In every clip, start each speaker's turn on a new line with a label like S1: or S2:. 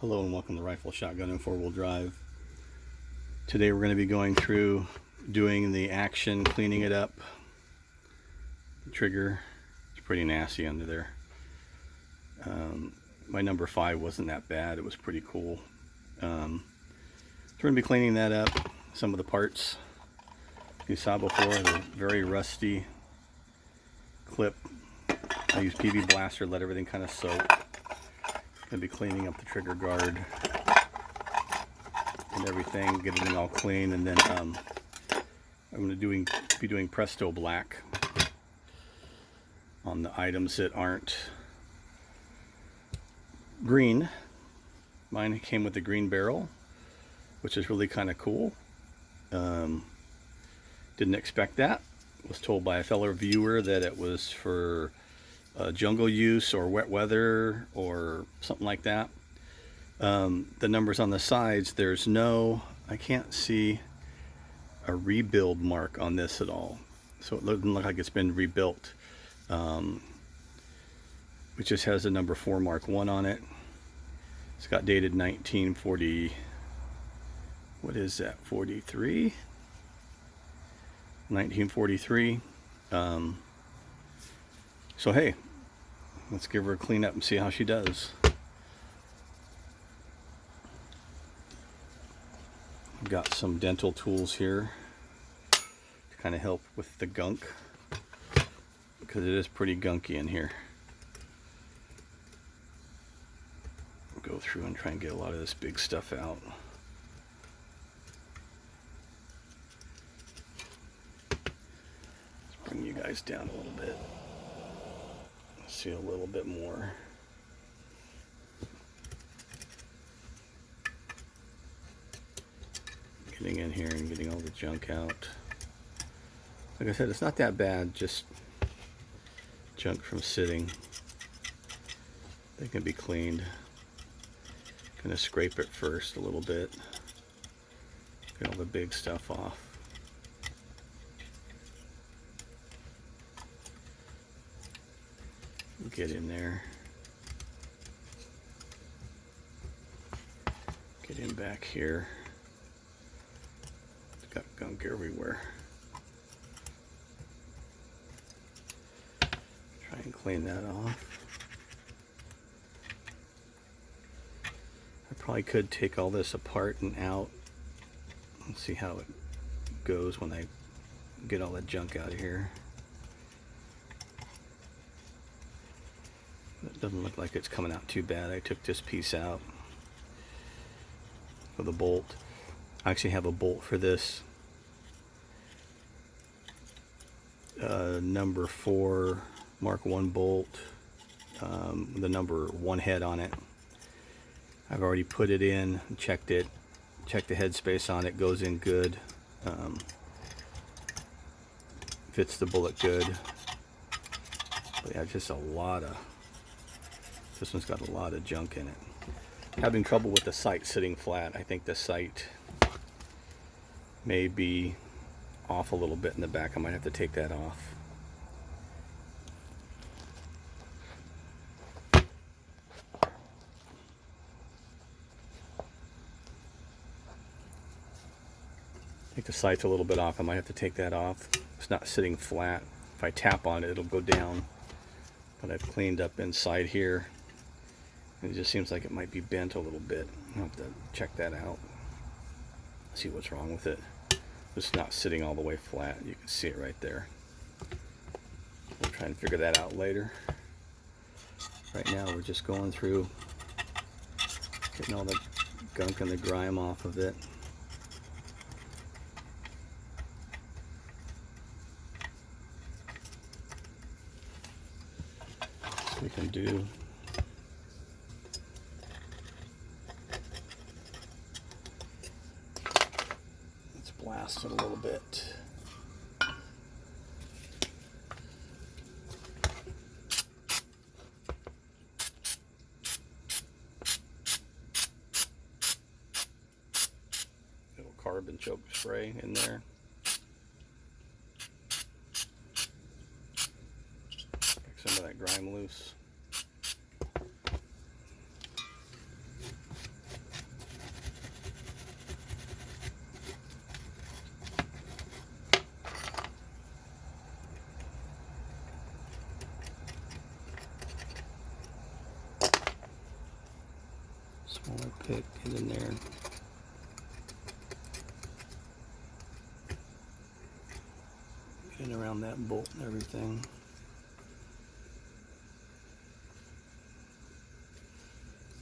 S1: Hello and welcome to Rifle Shotgun and 4-wheel drive. Today we're going to be going through doing the action, cleaning it up. The trigger is pretty nasty under there. My number 5 wasn't that bad. It was pretty cool. So we're going to be cleaning that up. Some of the parts you saw before, the very rusty clip. I used PV Blaster, let everything kind of soak. Going to be cleaning up the trigger guard and everything, getting it all clean, and then I'm going to be doing Presto Black on the items that aren't green. Mine came with the green barrel, which is really kind of cool. Didn't expect that. Was told by a fellow viewer that it was for jungle use or wet weather or something like that. The numbers on the sides, there's no, I can't see a rebuild mark on this at all, so it doesn't look like it's been rebuilt. It just has the number 4 Mark 1 on it. It's got dated 1940, what is that, 43? 1943. So hey, let's give her a clean up and see how she does. I've got some dental tools here to kind of help with the gunk, because it is pretty gunky in here. Go through and try and get a lot of this big stuff out. Let's bring you guys down a little bit. See a little bit more. Getting in here and getting all the junk out. Like I said, it's not that bad, just junk from sitting. They can be cleaned. Gonna scrape it first a little bit. Get all the big stuff off. Get in there. Get in back here. It's got gunk everywhere. Try and clean that off. I probably could take all this apart and out and see how it goes when I get all that junk out of here. It doesn't look like it's coming out too bad. I took this piece out for the bolt. I actually have a bolt for this. Number 4 Mark 1 bolt. The number 1 head on it. I've already put it in, checked it, checked the headspace on it, goes in good. Fits the bullet good. But yeah, just a lot of, this one's got a lot of junk in it. Having trouble with the sight sitting flat. I think the sight may be off a little bit in the back. I might have to take that off. I think the sight's a little bit off. I might have to take that off. It's not sitting flat. If I tap on it, it'll go down. But I've cleaned up inside here. It just seems like it might be bent a little bit. I'll have to check that out. See what's wrong with it. It's not sitting all the way flat. You can see it right there. We'll try and figure that out later. Right now we're just going through, getting all the gunk and the grime off of it. We can do blast it a little bit. Little carbon choke spray in there. Get some of that grime loose. Smaller pick, get in there. Get in around that bolt and everything.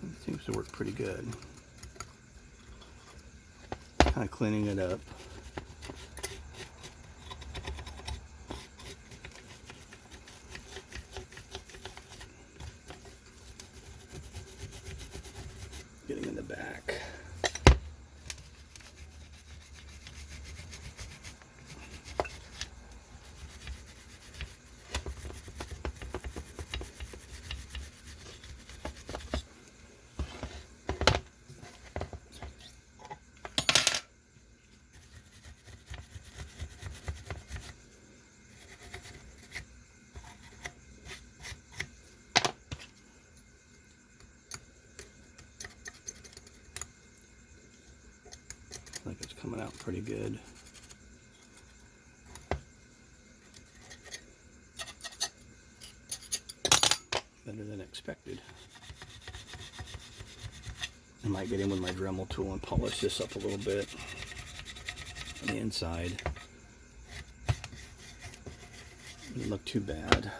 S1: It seems to work pretty good. Kind of cleaning it up. Getting in the back. I think it's coming out pretty good. Better than expected. I might get in with my Dremel tool and polish this up a little bit on the inside. Doesn't look too bad.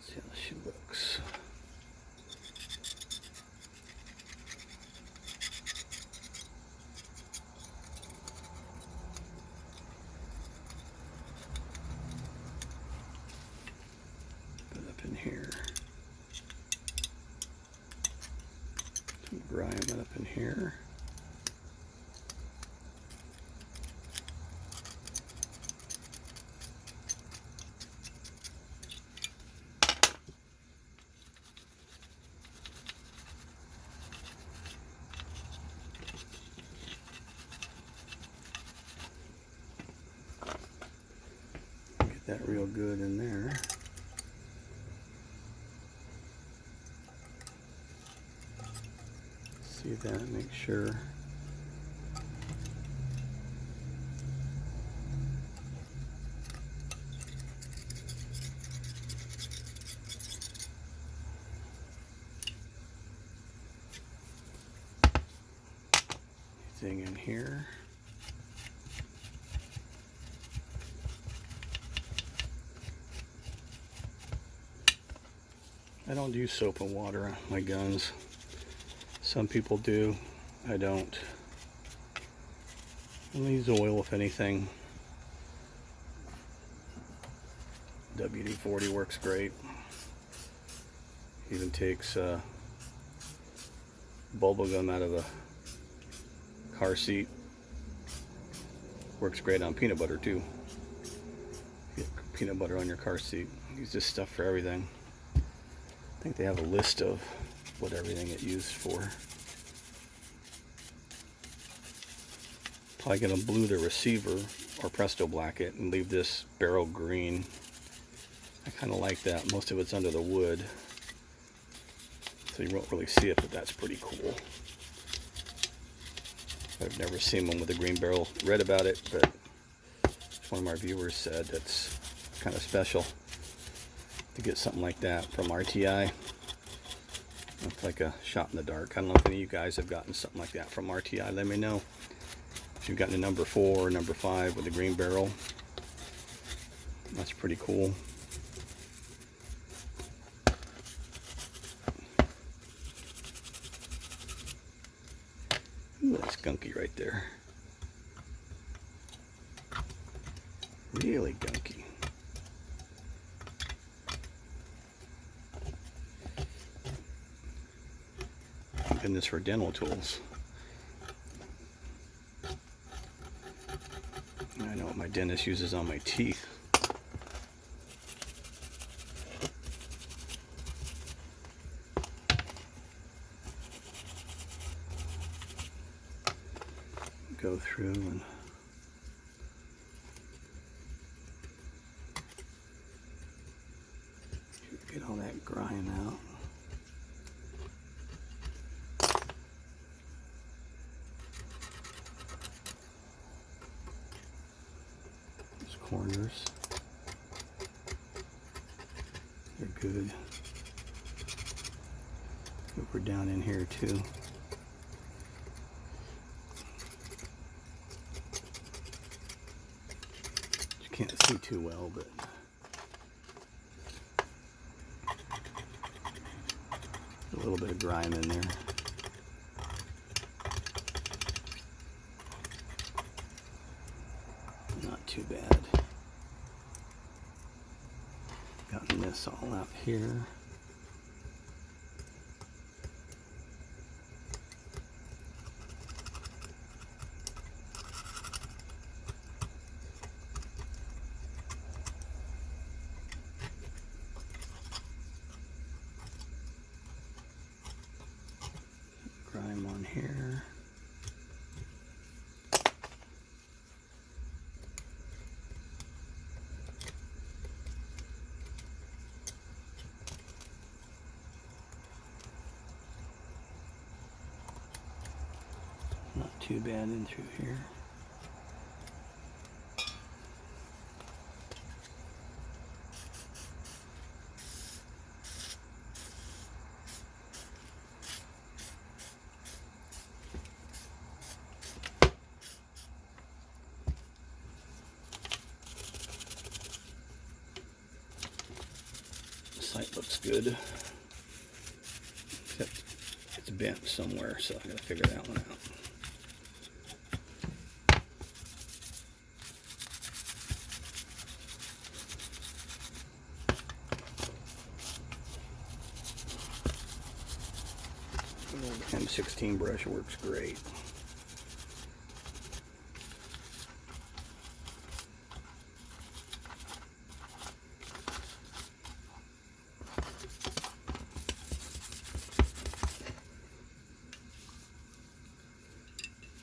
S1: See how she looks. Put it up in here. Some grime it up in here. That real good in there. See that, make sure. Anything in here. I don't use soap and water on my guns. Some people do. I don't. I use oil if anything. WD-40 works great. Even takes bubble gum out of the car seat. Works great on peanut butter too. Get peanut butter on your car seat. Use this stuff for everything. I think they have a list of what everything it used for. Probably gonna blue the receiver or Presto black it and leave this barrel green. I kind of like that. Most of it's under the wood, so you won't really see it, but that's pretty cool. I've never seen one with a green barrel. Read about it, but one of my viewers said that's kind of special to get something like that from RTI. Looks like a shot in the dark. I don't know if any of you guys have gotten something like that from RTI. Let me know if you've gotten a number 4 or number 5 with a green barrel. That's pretty cool. Ooh, that's gunky right there. Really gunky. Thank goodness for dental tools. I know what my dentist uses on my teeth. Go through and get all that grime out. corners. They're good. Over down in here too. You can't see too well, but a little bit of grime in there. Not too bad. Gotten this all out here. Grime on here. Not too bad in through here. Sight looks good, except it's bent somewhere, so I gotta figure that one out. M16 brush works great.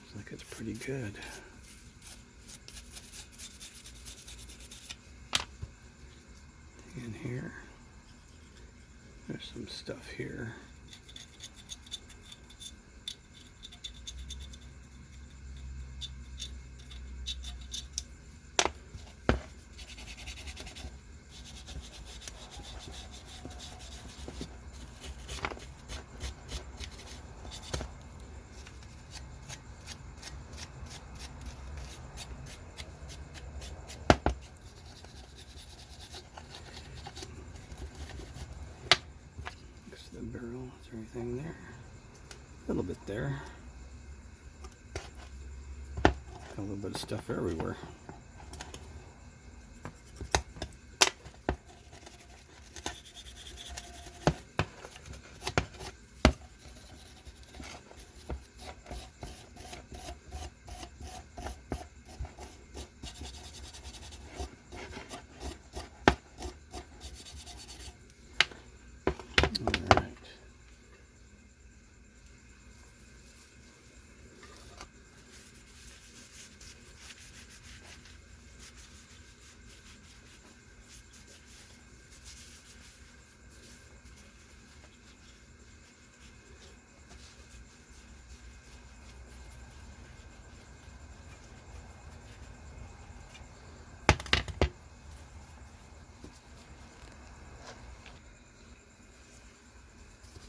S1: Looks like it's pretty good. In here, there's some stuff here. The barrel, is there anything there? A little bit there. Got a little bit of stuff everywhere.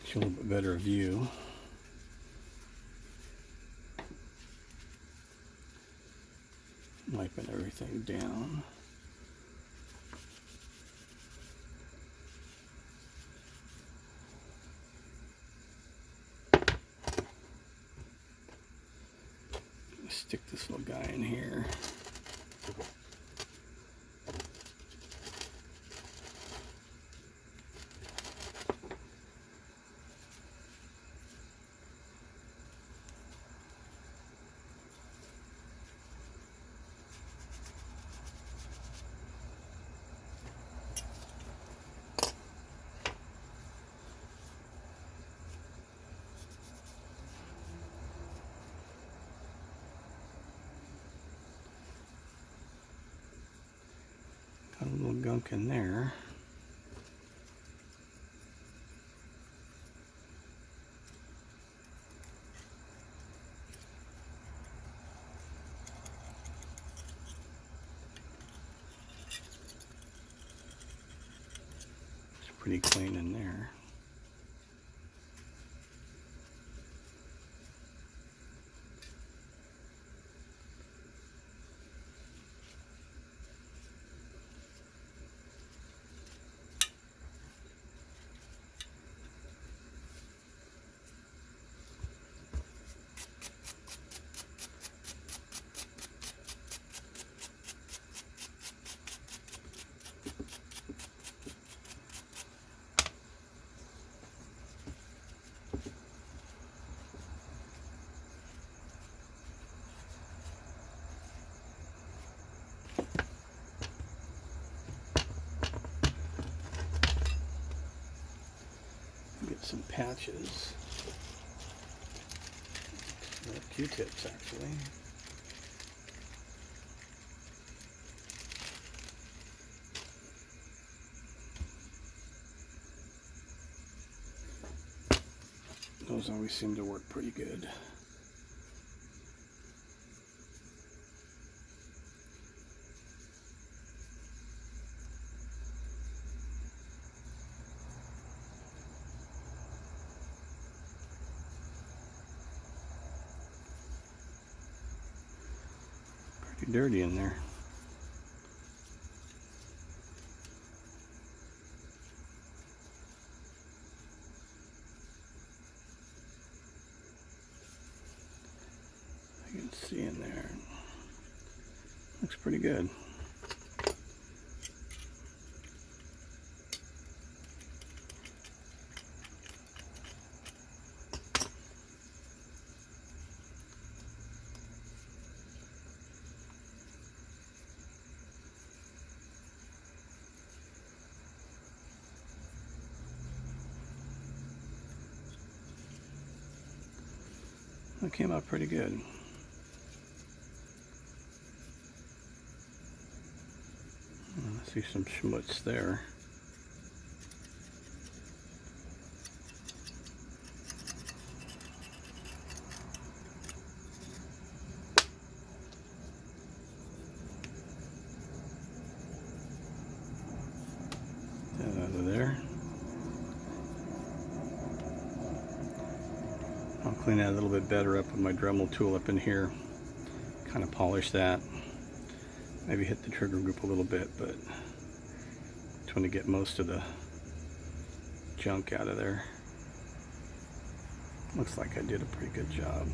S1: A little bit better view. Wiping everything down. Stick this little guy in here. Got a little gunk in there. pretty clean in there. Get some patches, Q-tips actually. Those always seem to work pretty good. Pretty dirty in there. I can see in there. Looks pretty good. That came out pretty good. I see some schmutz there. That out of there. I'll clean that a little bit better up with my Dremel tool up in here. Kind of polish that. Maybe hit the trigger group a little bit, but trying to get most of the junk out of there. Looks like I did a pretty good job.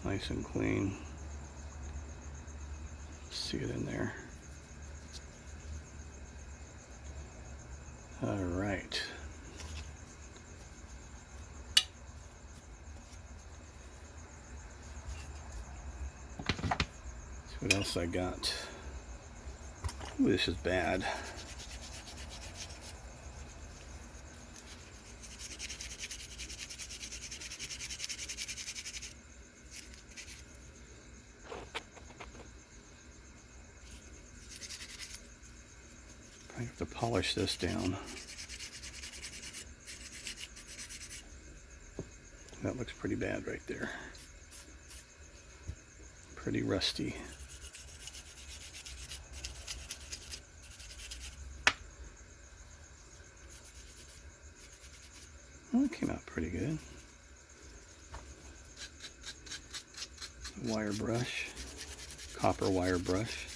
S1: Nice and clean. See it in there. All right. What else I got? Ooh, this is bad. I have to polish this down. That looks pretty bad right there. Pretty rusty. Well, it came out pretty good. Wire brush, copper wire brush.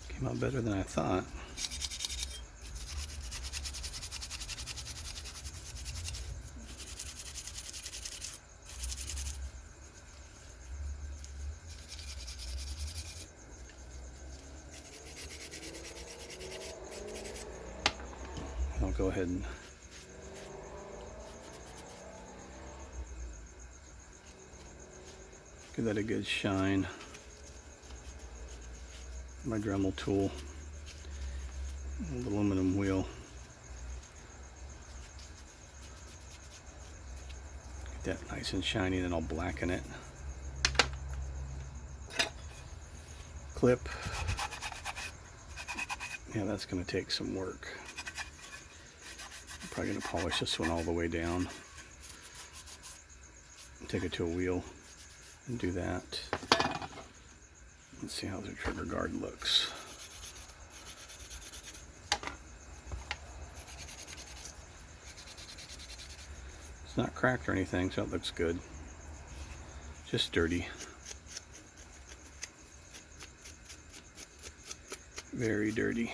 S1: Came out better than I thought. I'll go ahead and give that a good shine. My Dremel tool, old aluminum wheel. Get that nice and shiny, then I'll blacken it. Clip. Yeah, that's going to take some work. I'm probably going to polish this one all the way down. Take it to a wheel. Do that. Let's see how the trigger guard looks. It's not cracked or anything, so it looks good. Just dirty. Very dirty.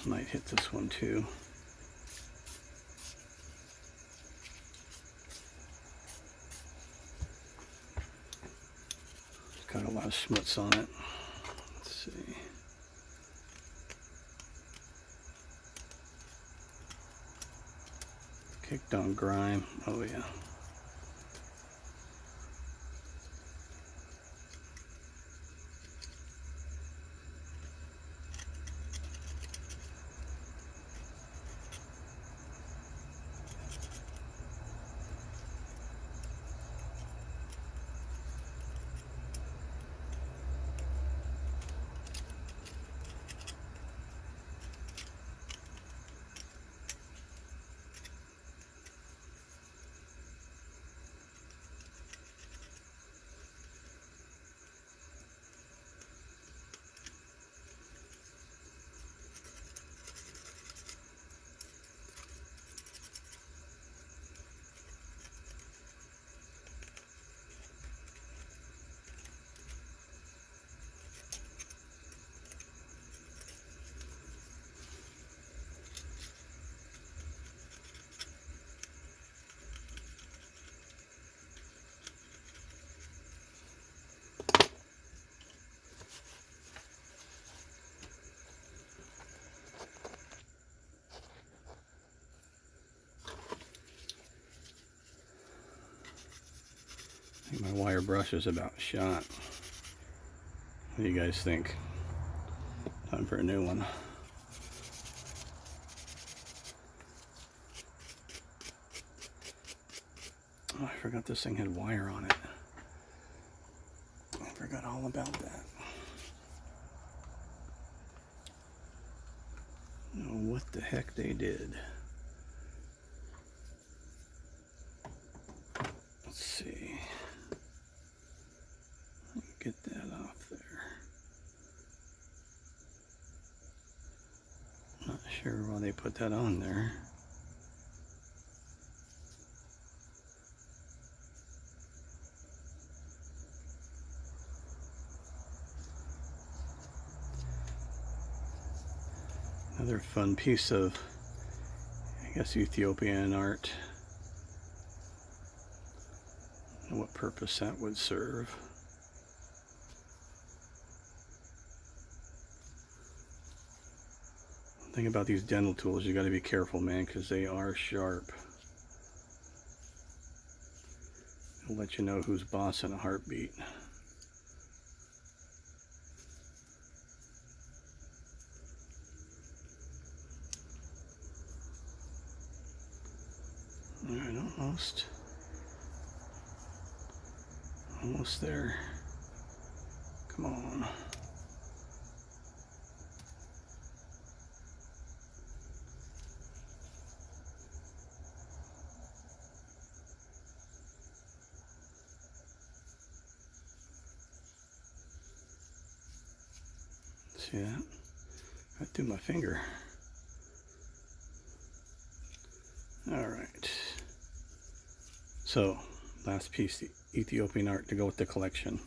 S1: Might hit this one too. It's got a lot of schmutz on it. Let's see. Kicked on grime. Oh yeah. I think my wire brush is about shot. What do you guys think? Time for a new one. Oh, I forgot this thing had wire on it. I forgot all about that. Oh, what the heck they did. Let's see. Get that off there. Not sure why they put that on there. Another fun piece of, I guess, Ethiopian art. I don't know what purpose that would serve. The thing about these dental tools, you got to be careful, man, because they are sharp. It'll let you know who's boss in a heartbeat. All right, almost there. Come on. See that? Right through my finger. All right. So, last piece, the Ethiopian art to go with the collection.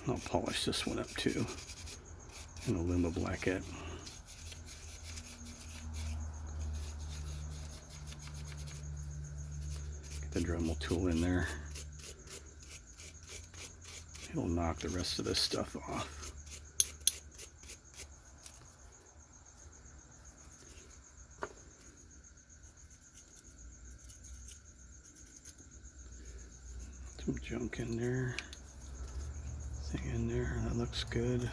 S1: I'll polish this one up too in a Luma Blackette. the Dremel tool in there. It'll knock the rest of this stuff off. Some junk in there. Thing in there, that looks good.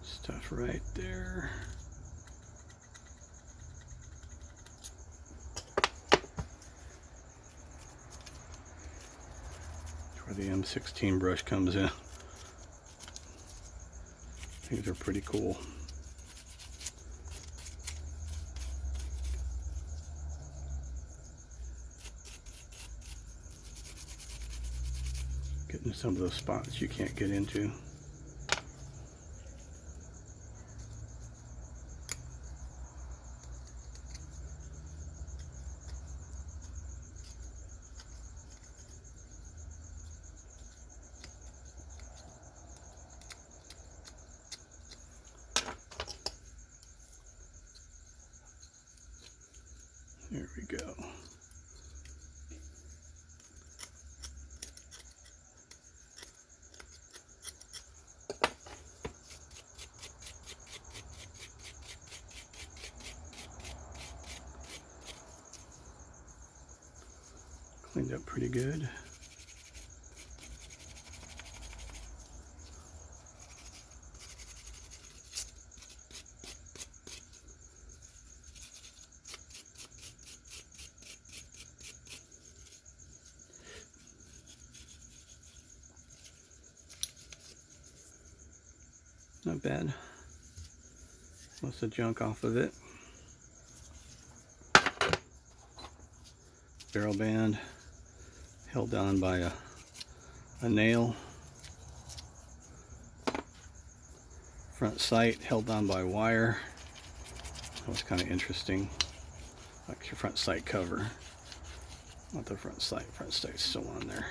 S1: Stuff right there. That's where the M16 brush comes in. These are pretty cool. Getting some of those spots you can't get into. There we go. Cleaned up pretty good. Not bad. Most of the junk off of it. Barrel band held down by a nail. Front sight held down by wire. That was kind of interesting. Like your front sight cover. Not the front sight. Front sight's still on there.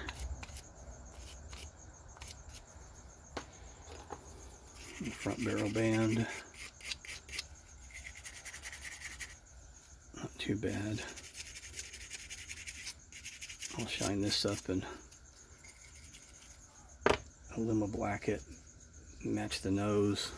S1: The front barrel band. Not too bad. I'll shine this up and a lima black it, match the nose.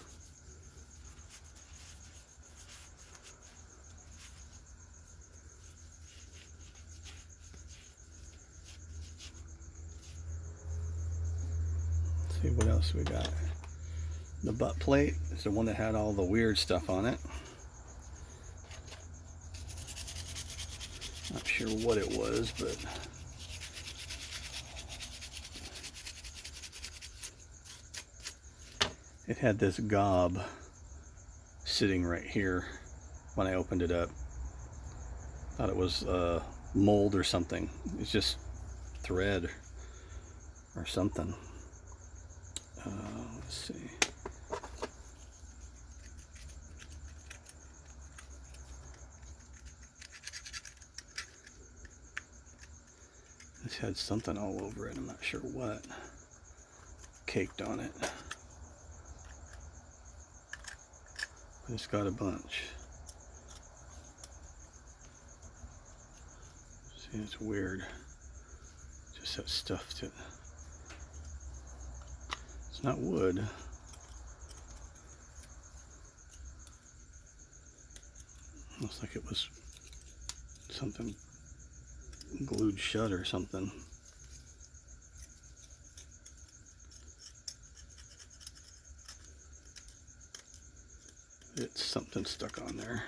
S1: Let's see what else we got. The butt plate is the one that had all the weird stuff on it. Not sure what it was, but it had this gob sitting right here when I opened it up. Thought it was mold or something. It's just thread or something. Let's see. This had something all over it. I'm not sure what. Caked on it. But it's got a bunch. See, it's weird. Just that stuff to. It's not wood. Looks like it was something glued shut or something. It's something stuck on there.